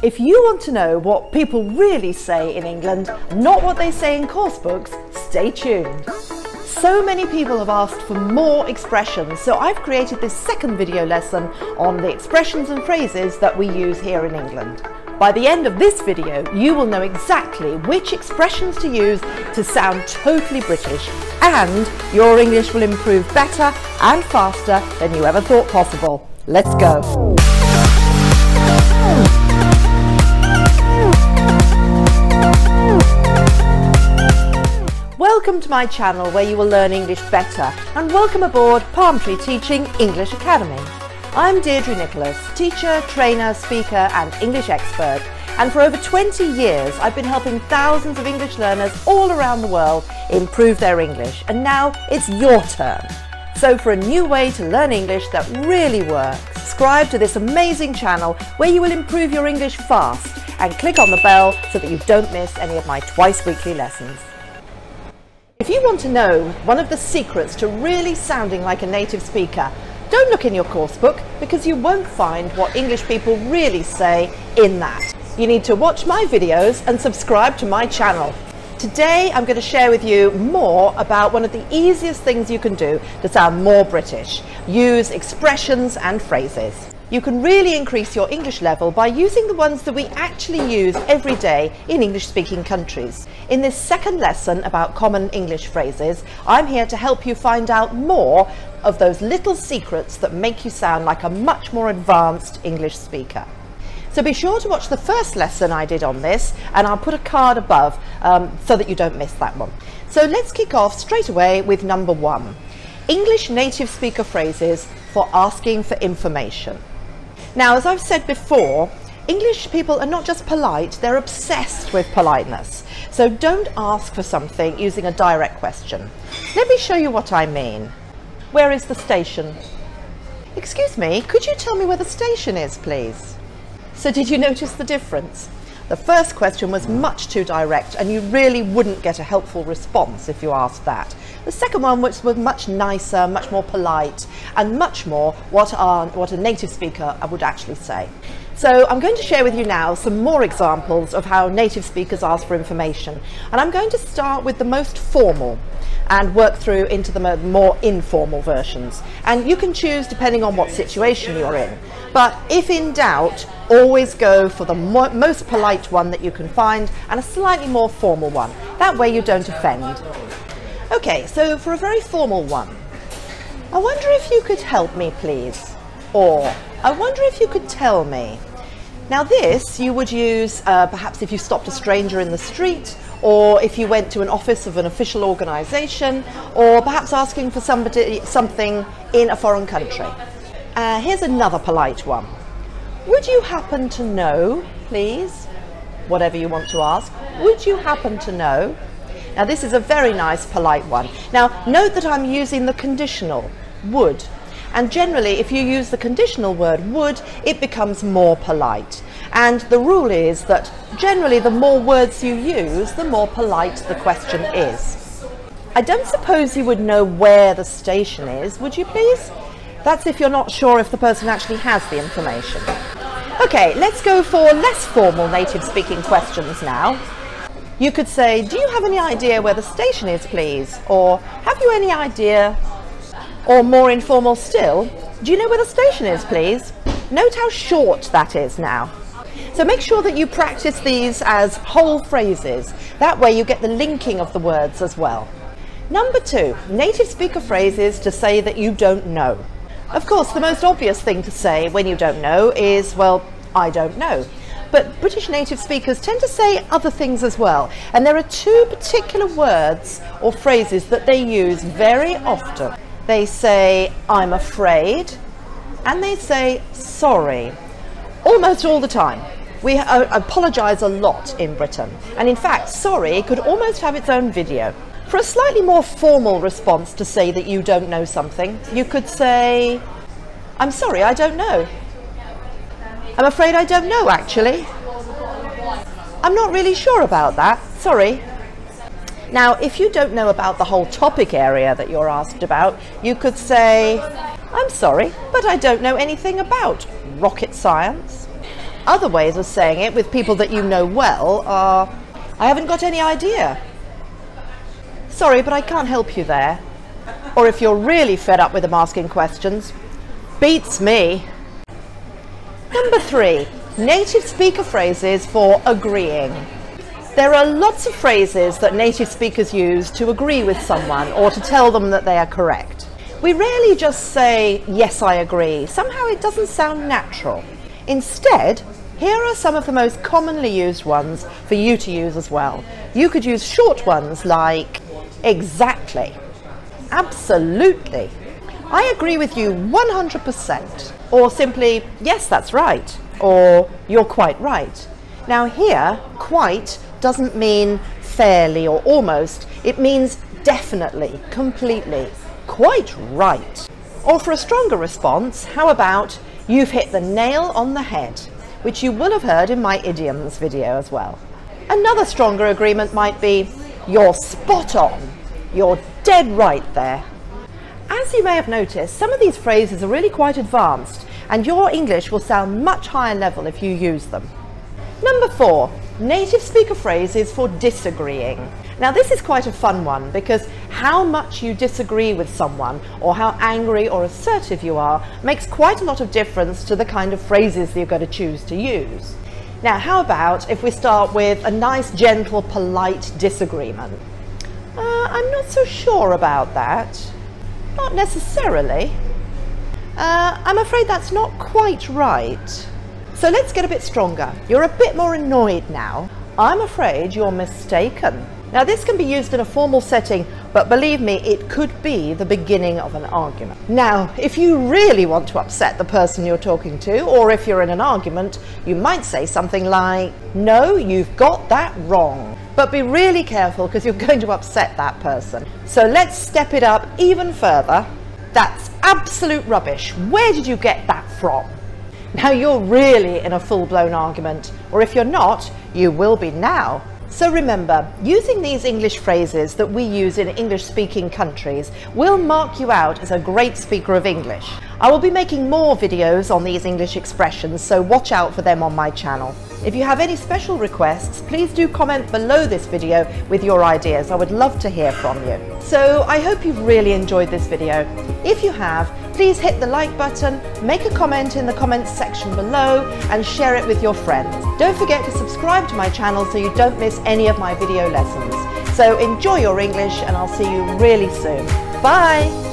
If you want to know what people really say in England, not what they say in course books, stay tuned. So many people have asked for more expressions, so I've created this second video lesson on the expressions and phrases that we use here in England. By the end of this video, you will know exactly which expressions to use to sound totally British, and your English will improve better and faster than you ever thought possible. Let's go! Welcome to my channel where you will learn English better, and welcome aboard Palm Tree Teaching English Academy. I'm Deirdre Nicholas, teacher, trainer, speaker and English expert, and for over 20 years I've been helping thousands of English learners all around the world improve their English, and now it's your turn. So for a new way to learn English that really works, subscribe to this amazing channel where you will improve your English fast, and click on the bell so that you don't miss any of my twice weekly lessons. If you want to know one of the secrets to really sounding like a native speaker, don't look in your course book, because you won't find what English people really say in that. You need to watch my videos and subscribe to my channel. Today I'm going to share with you more about one of the easiest things you can do to sound more British. Use expressions and phrases. You can really increase your English level by using the ones that we actually use every day in English-speaking countries. In this second lesson about common English phrases, I'm here to help you find out more of those little secrets that make you sound like a much more advanced English speaker. So be sure to watch the first lesson I did on this, and I'll put a card above so that you don't miss that one. So let's kick off straight away with number 1. English native speaker phrases for asking for information. Now, as I've said before, English people are not just polite, they're obsessed with politeness. So don't ask for something using a direct question. Let me show you what I mean. Where is the station? Excuse me, could you tell me where the station is, please? So did you notice the difference? The first question was much too direct, and you really wouldn't get a helpful response if you asked that. The second one was much nicer, much more polite, and much more what a native speaker would actually say. So I'm going to share with you now some more examples of how native speakers ask for information. And I'm going to start with the most formal and work through into the more informal versions. And you can choose depending on what situation you're in. But if in doubt, always go for the most polite one that you can find and a slightly more formal one. That way you don't offend. Okay, so for a very formal one, I wonder if you could help me, please. Or, I wonder if you could tell me. Now this you would use perhaps if you stopped a stranger in the street, or if you went to an office of an official organisation, or perhaps asking for something in a foreign country. Here's another polite one. Would you happen to know, please? Whatever you want to ask. Would you happen to know? Now this is a very nice polite one. Now note that I'm using the conditional, would. And generally if you use the conditional word would, it becomes more polite. And the rule is that generally the more words you use, the more polite the question is. I don't suppose you would know where the station is, would you please? That's if you're not sure if the person actually has the information. Okay, let's go for less formal native speaking questions now. You could say, do you have any idea where the station is, please? Or have you any idea? Or more informal still, do you know where the station is, please? Note how short that is now. So make sure that you practice these as whole phrases. That way you get the linking of the words as well. Number 2, native speaker phrases to say that you don't know. Of course, the most obvious thing to say when you don't know is, well, I don't know. But British native speakers tend to say other things as well. And there are 2 particular words or phrases that they use very often. They say, I'm afraid, and they say, sorry. Almost all the time. We apologise a lot in Britain. And in fact, sorry could almost have its own video. For a slightly more formal response to say that you don't know something, you could say, I'm sorry, I don't know. I'm afraid I don't know, actually. I'm not really sure about that, sorry. Now, if you don't know about the whole topic area that you're asked about, you could say, I'm sorry, but I don't know anything about rocket science. Other ways of saying it with people that you know well are, I haven't got any idea. Sorry, but I can't help you there. Or if you're really fed up with them asking questions, beats me. Number 3, native speaker phrases for agreeing. There are lots of phrases that native speakers use to agree with someone or to tell them that they are correct. We rarely just say, yes, I agree. Somehow it doesn't sound natural. Instead, here are some of the most commonly used ones for you to use as well. You could use short ones like, exactly, absolutely, I agree with you 100%, or simply, yes, that's right, or you're quite right. Now here, quite doesn't mean fairly or almost, it means definitely, completely, quite right. Or for a stronger response, how about, you've hit the nail on the head, which you will have heard in my idioms video as well. Another stronger agreement might be, you're spot on, you're dead right there. As you may have noticed, some of these phrases are really quite advanced, and your English will sound much higher level if you use them. Number 4, native speaker phrases for disagreeing. Now this is quite a fun one because how much you disagree with someone or how angry or assertive you are makes quite a lot of difference to the kind of phrases that you're going to choose to use. Now how about if we start with a nice, gentle, polite disagreement? I'm not so sure about that. Not necessarily. I'm afraid that's not quite right. So let's get a bit stronger. You're a bit more annoyed now. I'm afraid you're mistaken. Now this can be used in a formal setting, but believe me, it could be the beginning of an argument. Now, if you really want to upset the person you're talking to, or if you're in an argument, you might say something like, no, you've got that wrong. But be really careful because you're going to upset that person. So let's step it up even further. That's absolute rubbish. Where did you get that from? Now you're really in a full-blown argument, or if you're not, you will be now. So remember, using these English phrases that we use in English-speaking countries will mark you out as a great speaker of English. I will be making more videos on these English expressions, so watch out for them on my channel. If you have any special requests, please do comment below this video with your ideas. I would love to hear from you. So I hope you've really enjoyed this video. If you have, please hit the like button, make a comment in the comments section below and share it with your friends. Don't forget to subscribe to my channel so you don't miss any of my video lessons. So enjoy your English and I'll see you really soon. Bye!